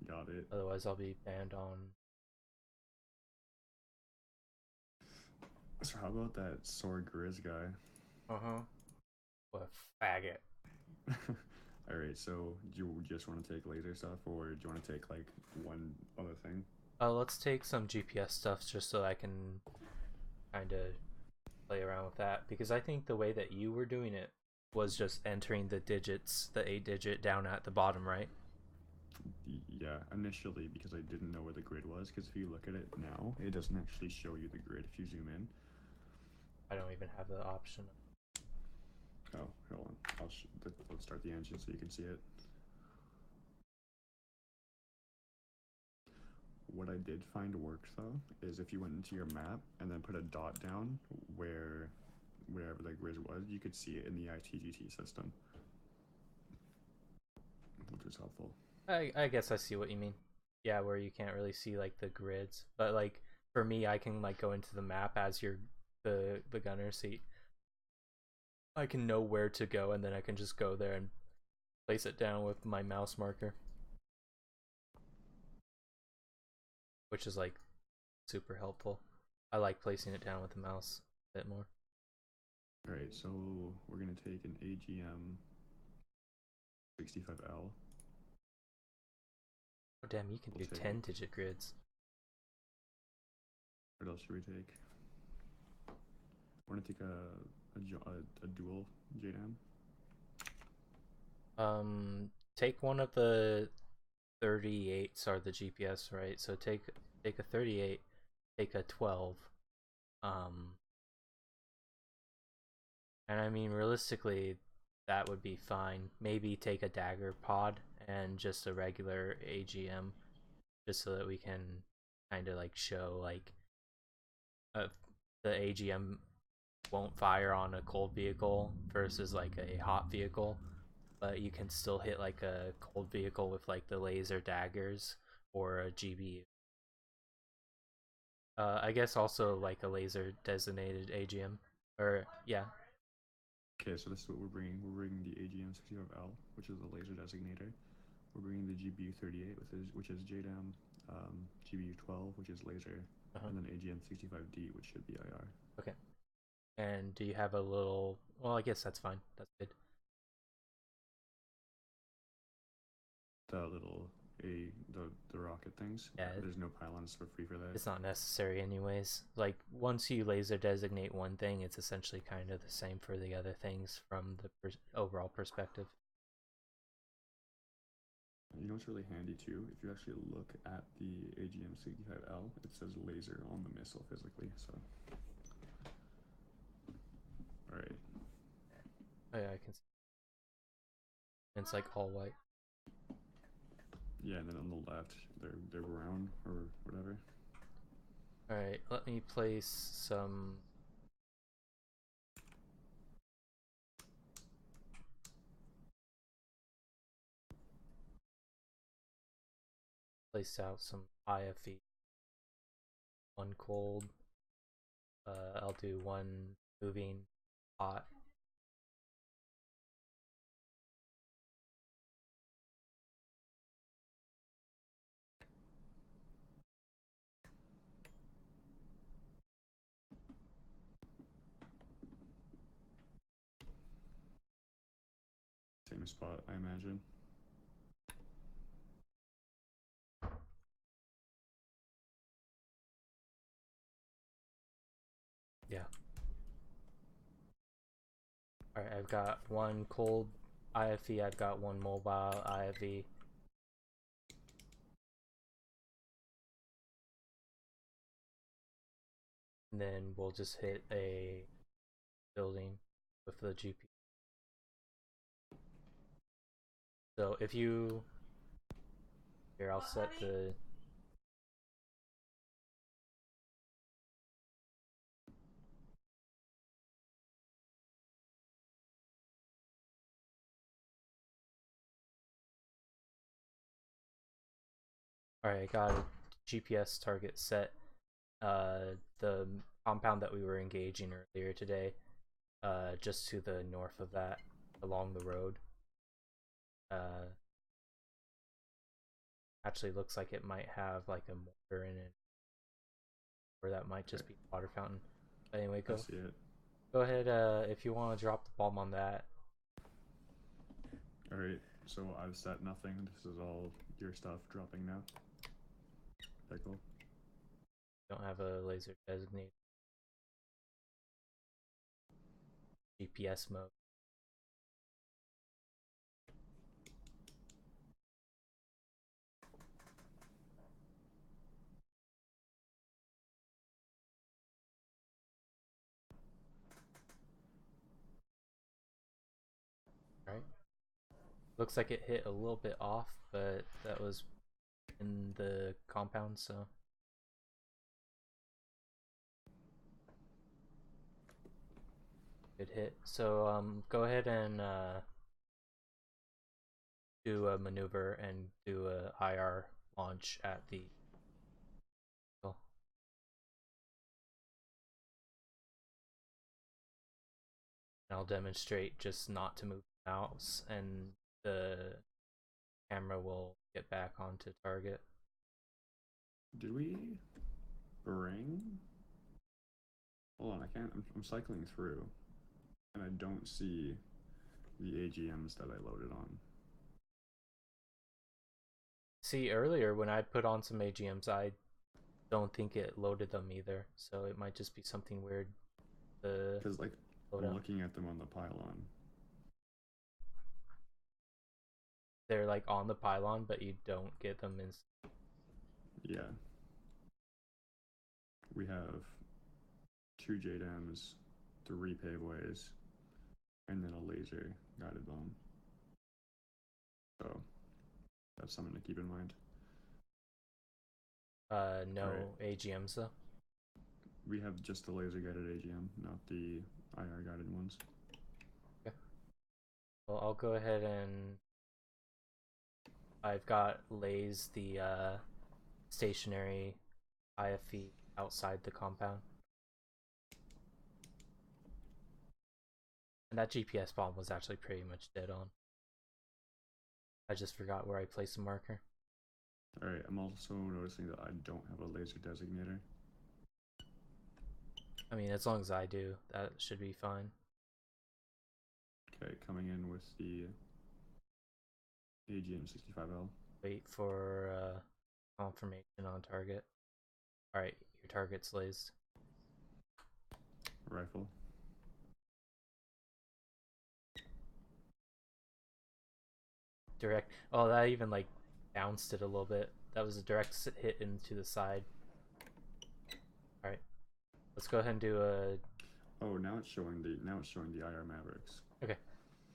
Got it. Otherwise, I'll be banned on. So how about that sword grizz guy? Uh-huh. What a faggot. All right. So do you just want to take laser stuff, or do you want to take like one other thing? Let's take some GPS stuff just so I can kind of play around with that, because I think the way that you were doing it was just entering the digits, the 8 digit down at the bottom, right? Yeah, initially because I didn't know where the grid was. Because if you look at it now, it doesn't actually show you the grid if you zoom in. I don't even have the option. Oh, hold on. Let's start the engine so you can see it. What I did find worked though is if you went into your map and then put a dot down wherever the grid was, you could see it in the ITGT system, which was helpful. I guess I see what you mean. Yeah, where you can't really see like the grids, but like for me, I can like go into the map as you're the gunner seat. I can know where to go, and then I can just go there and place it down with my mouse marker, which is like super helpful. I like placing it down with the mouse a bit more. All right, so we're gonna take an AGM 65L. Oh damn, you can We'll do take. 10 digit grids. What else should we take? We're gonna take a dual JDAM. Take one of the 38s are the GPS, right? So take a 38, take a 12. Um, and I mean realistically, that would be fine. Maybe take a dagger pod and just a regular AGM, just so that we can kind of like show like uh, the AGM won't fire on a cold vehicle versus like a hot vehicle, but you can still hit like a cold vehicle with like the laser daggers or a GBU. I guess also like a laser designated AGM, or yeah, Okay, so this is what we're bringing. We're bringing the AGM 65L, which is a laser designator. We're bringing the GBU 38, which is JDAM, GBU 12, which is laser, uh-huh. and then AGM 65D, which should be IR. Okay. And do you have a little? Well, I guess that's fine. That's good. The little the rocket things. Yeah, There's no pylons for free for that. it's not necessary anyways. Like once you laser designate one thing, it's essentially kind of the same for the other things from the overall perspective. You know what's really handy too? If you actually look at the AGM 65L, it says laser on the missile physically. So, all right. Oh yeah, I can see. It's like all white. Yeah, and then on the left, they're brown or whatever. All right, let me place some. Place out some IFE. One cold. I'll do one moving hot. Same spot, I imagine. Yeah. All right, I've got one cold IFE. I've got one mobile IFE. And then we'll just hit a building with the GP. So if you here, I'll set the. All right, I got a GPS target set. The compound that we were engaging earlier today, just to the north of that, along the road. Uh, actually looks like it might have like a mortar in it, or that might just Okay, be a water fountain. But anyway, I see it. go ahead. If you want to drop the bomb on that. All right. So I've set nothing. This is all your stuff dropping now. Okay, cool. Don't have a laser designated. GPS mode. Right. Looks like it hit a little bit off, but that was in the compound, so good hit. So go ahead and do a maneuver and do a IR launch at the. Oh, I'll demonstrate just not to move the mouse, and the camera will get back onto target. Did we bring? Hold on, I can't. I'm cycling through, and I don't see the AGMs that I loaded on. See, earlier when I put on some AGMs, I don't think it loaded them either, so it might just be something weird. Because like I'm Loadout. looking at them on the pylon. They're like on the pylon, but you don't get them in. Yeah. We have 2 JDAMs, 3 paveways, and then a laser guided bomb. So that's something to keep in mind. No right. AGMs though. We have just the laser guided AGM, not the IR guided ones. Okay. Well, I'll go ahead and I've got Lays the stationary IFV outside the compound. And that GPS bomb was actually pretty much dead on. I just forgot where I placed the marker. Alright, I'm also noticing that I don't have a laser designator. I mean, as long as I do, that should be fine. Okay, coming in with the AGM 65L. Wait for confirmation on target. Alright, your target's Lays. Rifle. Direct. Oh, that even like bounced it a little bit. That was a direct hit into the side. Alright. Let's go ahead and do a. Oh, now it's showing the IR Mavericks. Okay.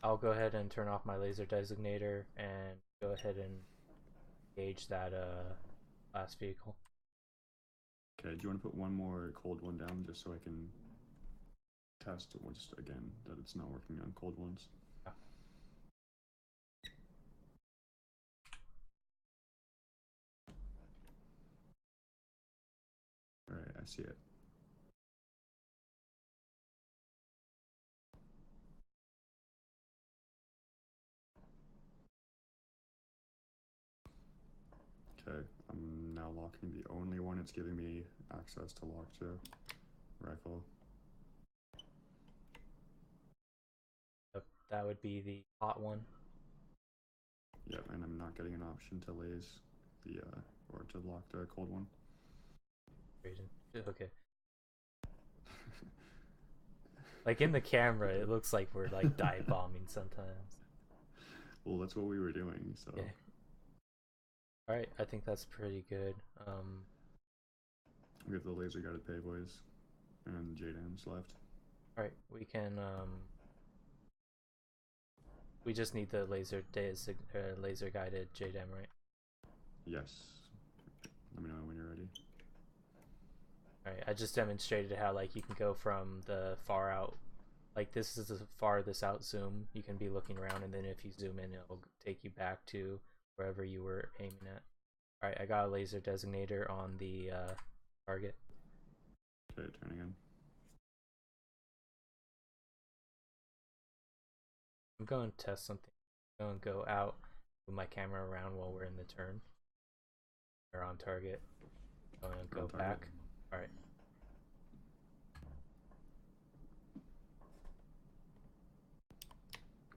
I'll go ahead and turn off my laser designator and go ahead and engage that last vehicle. Okay, do you want to put one more cold one down just so I can test just again that it's not working on cold ones? Yeah. Alright, I see it. Okay, I'm now locking the only one it's giving me access to lock to. Rifle. That would be the hot one. Yep, and I'm not getting an option to laze the or to lock the cold one. Okay. Like in the camera, it looks like we're like dive bombing sometimes. Well, that's what we were doing, so. Yeah. Alright, I think that's pretty good. We have the laser guided paveways and JDAMs left. Alright, we can we just need the laser guided JDAM, right? Yes. Let me know when you're ready. Alright, I just demonstrated how like you can go from the far out, like this is the farthest out zoom, you can be looking around, and then if you zoom in it'll take you back to wherever you were aiming at. Alright, I got a laser designator on the target. Okay, turning in. I'm going to test something. I'm going to go out, move my camera around while we're in the turn. They're on target. I'm gonna They're go on target. back. Alright.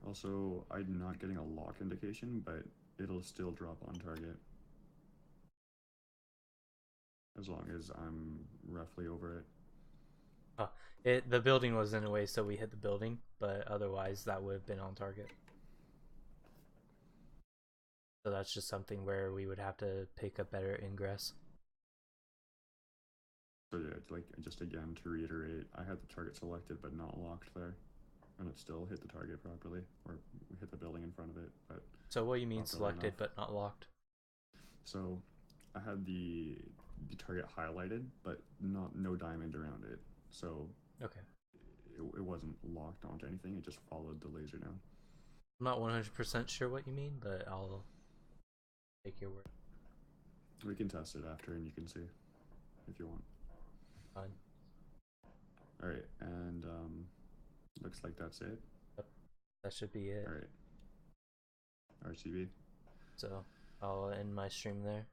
Also, I'm not getting a lock indication, but it'll still drop on target. As long as I'm roughly over it. Oh, the building was in a way, so we hit the building, but otherwise that would have been on target. So that's just something where we would have to pick a better ingress. So yeah, like just again to reiterate, I had the target selected but not locked there, and it still hit the target properly, or we hit the building in front of it, but So what do you mean selected enough. but not locked? So I had the target highlighted, but no diamond around it. So Okay. it wasn't locked onto anything. It just followed the laser down. I'm not 100% sure what you mean, but I'll take your word. We can test it after, and you can see if you want. Fine. All right, and looks like that's it. Yep. That should be it. All right. RCB. So I'll end my stream there.